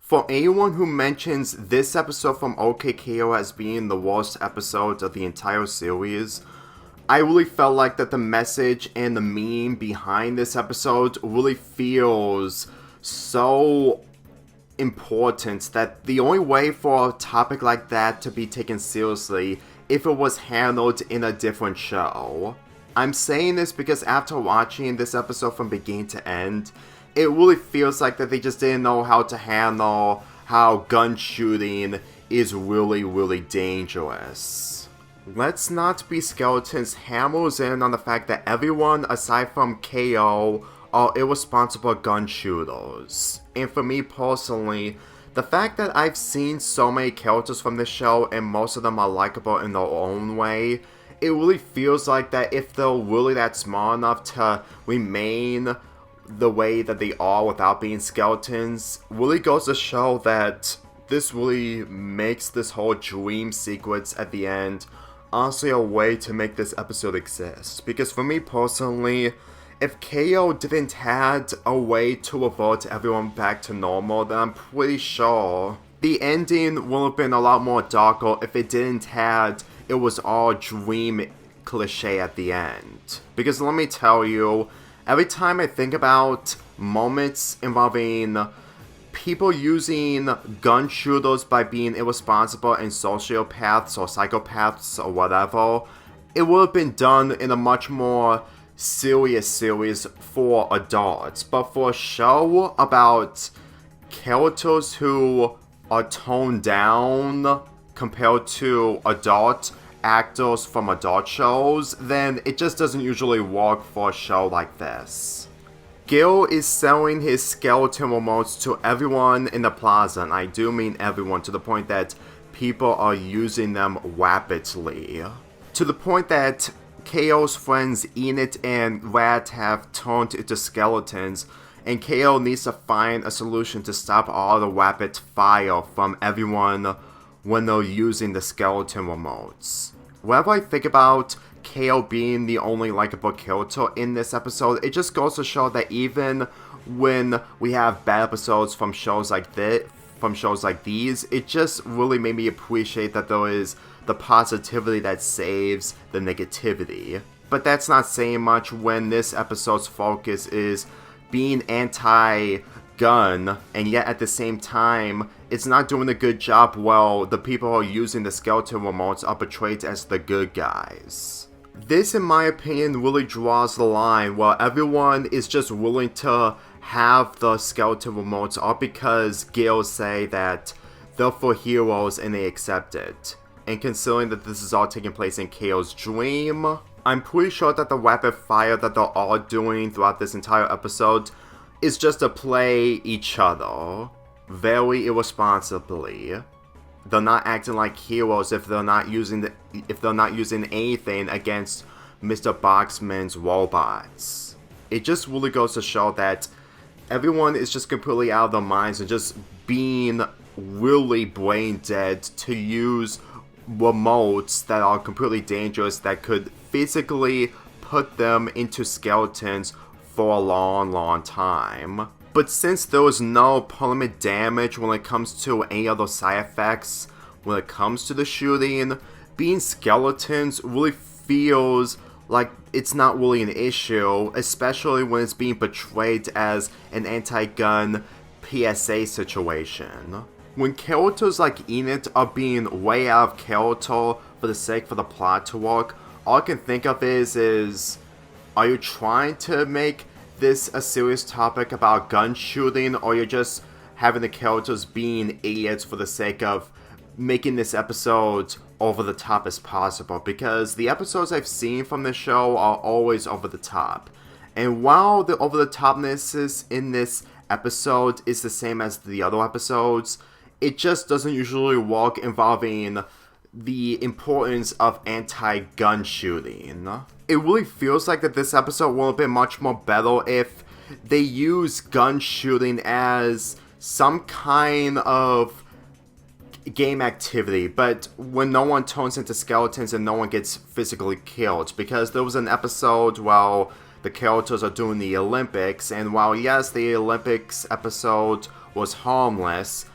For anyone who mentions this episode from OKKO as being the worst episode of the entire series, I really felt like that the message and the meme behind this episode really feels so important that the only way for a topic like that to be taken seriously if it was handled in a different show. I'm saying this because after watching this episode from beginning to end, it really feels like that they just didn't know how to handle how gun shooting is really, really dangerous. Let's Not Be Skeletons hammers in on the fact that everyone aside from KO are irresponsible gun shooters. And for me personally, the fact that I've seen so many characters from this show and most of them are likable in their own way, it really feels like that if they're really that smart enough to remain the way that they are without being skeletons, really goes to show that this really makes this whole dream sequence at the end honestly a way to make this episode exist. Because for me personally, if KO didn't had a way to revert everyone back to normal, then I'm pretty sure the ending would have been a lot more darker if it didn't had it was all dream cliche at the end. Because let me tell you, every time I think about moments involving people using gun shooters by being irresponsible and sociopaths or psychopaths or whatever, it would have been done in a much more serious series for adults. But for a show about characters who are toned down compared to adult actors from adult shows, then it just doesn't usually work for a show like this. Gil is selling his skeleton remotes to everyone in the plaza, and I do mean everyone, to the point that people are using them rapidly. To the point that KO's friends Enid and Rat have turned into skeletons, and KO needs to find a solution to stop all the rapid fire from everyone when they're using the skeleton remotes. Whenever I think about KO being the only likable character in this episode, it just goes to show that even when we have bad episodes from shows like these, it just really made me appreciate that there is the positivity that saves the negativity. But that's not saying much when this episode's focus is being anti-gun, and yet at the same time, it's not doing a good job well. The people who are using the skeleton remotes are portrayed as the good guys. This, in my opinion, really draws the line where everyone is just willing to have the skeleton remotes all because Gales say that they're for heroes and they accept it. And considering that this is all taking place in KO's dream, I'm pretty sure that the rapid fire that they're all doing throughout this entire episode is just to play each other very irresponsibly. They're not acting like heroes if they're not using anything against Mr. Boxman's robots. It just really goes to show that everyone is just completely out of their minds and just being really brain dead to use remotes that are completely dangerous that could physically put them into skeletons for a long, long time. But since there was no permanent damage when it comes to any other side effects, when it comes to the shooting, being skeletons really feels like it's not really an issue, especially when it's being portrayed as an anti-gun PSA situation. When characters like Enid are being way out of character for the plot to work, all I can think of is, are you trying to make this a serious topic about gun shooting, or you're just having the characters being idiots for the sake of making this episode over the top as possible? Because the episodes I've seen from the show are always over the top. And while the over the topness in this episode is the same as the other episodes, it just doesn't usually work involving the importance of anti-gun shooting. It really feels like that this episode would have been much more better if they use gun shooting as some kind of game activity, but when no one turns into skeletons and no one gets physically killed. Because there was an episode while the characters are doing the Olympics, and while yes, the Olympics episode was harmless,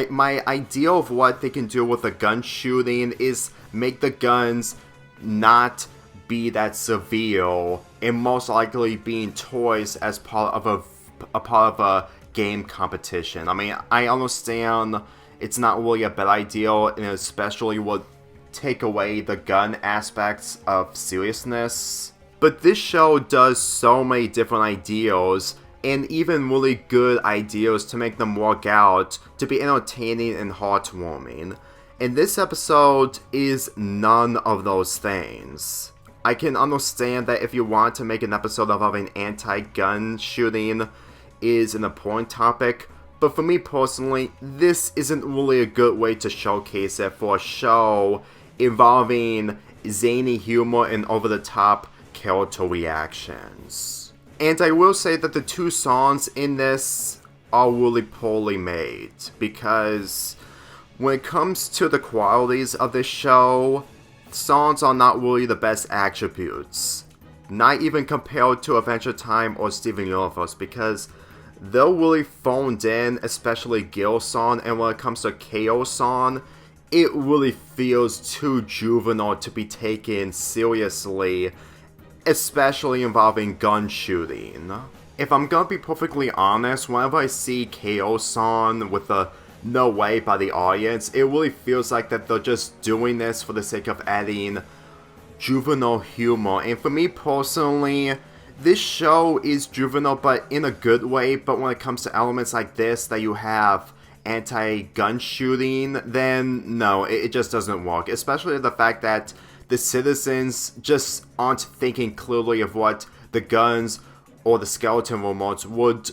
My idea of what they can do with a gun shooting is make the guns not be that severe, and most likely being toys as part of a game competition. I mean, I understand it's not really a bad idea, and especially would take away the gun aspects of seriousness. But this show does so many different ideas, and even really good ideas to make them work out, to be entertaining and heartwarming. And this episode is none of those things. I can understand that if you want to make an episode of having anti-gun shooting is an important topic, but for me personally, this isn't really a good way to showcase it for a show involving zany humor and over-the-top character reactions. And I will say that the two songs in this are really poorly made, because when it comes to the qualities of this show, songs are not really the best attributes. Not even compared to Adventure Time or Steven Universe, because they're really phoned in, especially Gil's song, and when it comes to KO's song, it really feels too juvenile to be taken seriously, especially involving gun shooting. If I'm gonna be perfectly honest, whenever I see KO's song with a no way by the audience, it really feels like that they're just doing this for the sake of adding juvenile humor. And for me personally, this show is juvenile but in a good way, but when it comes to elements like this, that you have anti-gun shooting, then no, it just doesn't work. Especially the fact that the citizens just aren't thinking clearly of what the guns or the skeleton remotes would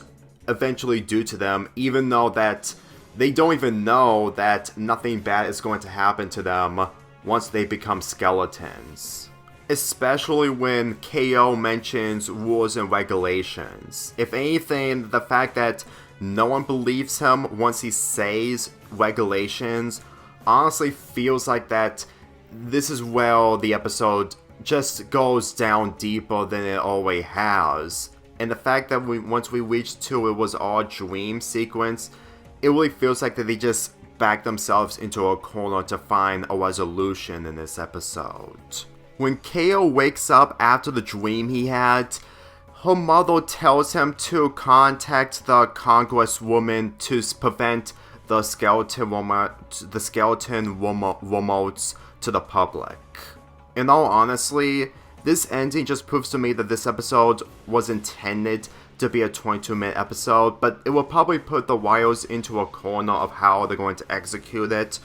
eventually do to them, even though that they don't even know that nothing bad is going to happen to them once they become skeletons. Especially when KO mentions rules and regulations. If anything, the fact that no one believes him once he says regulations honestly feels like that this is where the episode just goes down deeper than it always has. And the fact that once we reached 2, it was all dream sequence, it really feels like that they just backed themselves into a corner to find a resolution in this episode. When KO wakes up after the dream he had, her mother tells him to contact the congresswoman to prevent the skeleton remotes to the public. In all honesty, this ending just proves to me that this episode was intended to be a 22-minute episode, but it will probably put the writers into a corner of how they're going to execute it.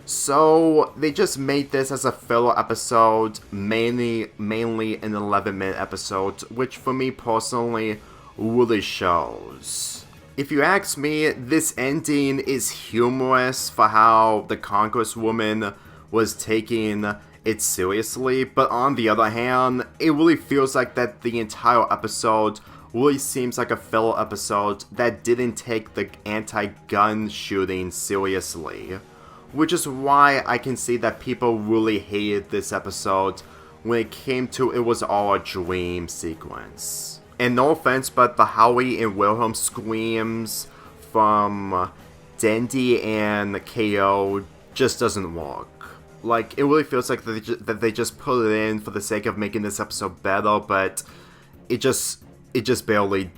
So they just made this as a filler episode, mainly an 11-minute episode, which for me personally really shows. If you ask me, this ending is humorous for how the Congresswoman was taking it seriously, but on the other hand, it really feels like that the entire episode really seems like a filler episode that didn't take the anti-gun shooting seriously. Which is why I can see that people really hated this episode when it came to it was all a dream sequence. And no offense, but the Howie and Wilhelm screams from Dendy and KO just doesn't work. Like, it really feels like that they just put it in for the sake of making this episode better, but it just barely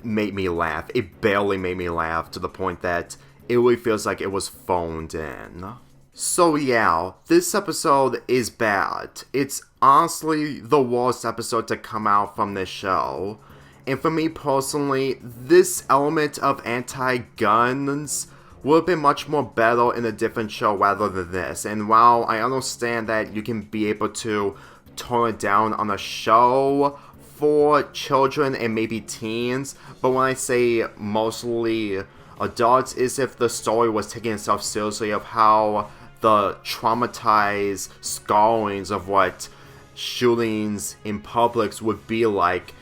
made me laugh. It barely made me laugh to the point that it really feels like it was phoned in. So yeah, this episode is bad. It's honestly the worst episode to come out from this show. And for me personally, this element of anti-guns would have been much more better in a different show rather than this. And while I understand that you can be able to tone it down on a show for children and maybe teens, but when I say mostly adults, is if the story was taking itself seriously of how the traumatized scarrings of what shootings in publics would be like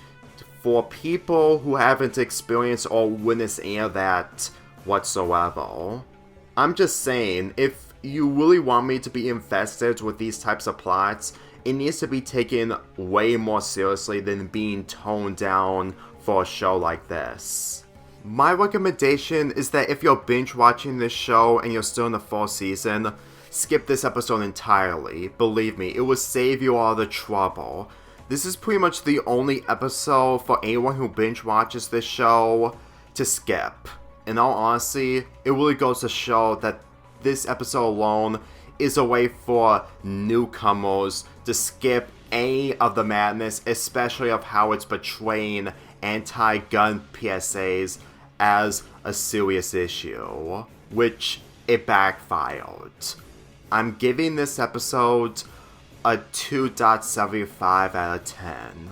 for people who haven't experienced or witnessed any of that whatsoever. I'm just saying, if you really want me to be invested with these types of plots, it needs to be taken way more seriously than being toned down for a show like this. My recommendation is that if you're binge watching this show and you're still in the fall season, skip this episode entirely. Believe me, it will save you all the trouble. This is pretty much the only episode for anyone who binge watches this show to skip. In all honesty, it really goes to show that this episode alone is a way for newcomers to skip any of the madness, especially of how it's portraying anti-gun PSAs as a serious issue, which it backfired. I'm giving this episode a 2.75 out of 10.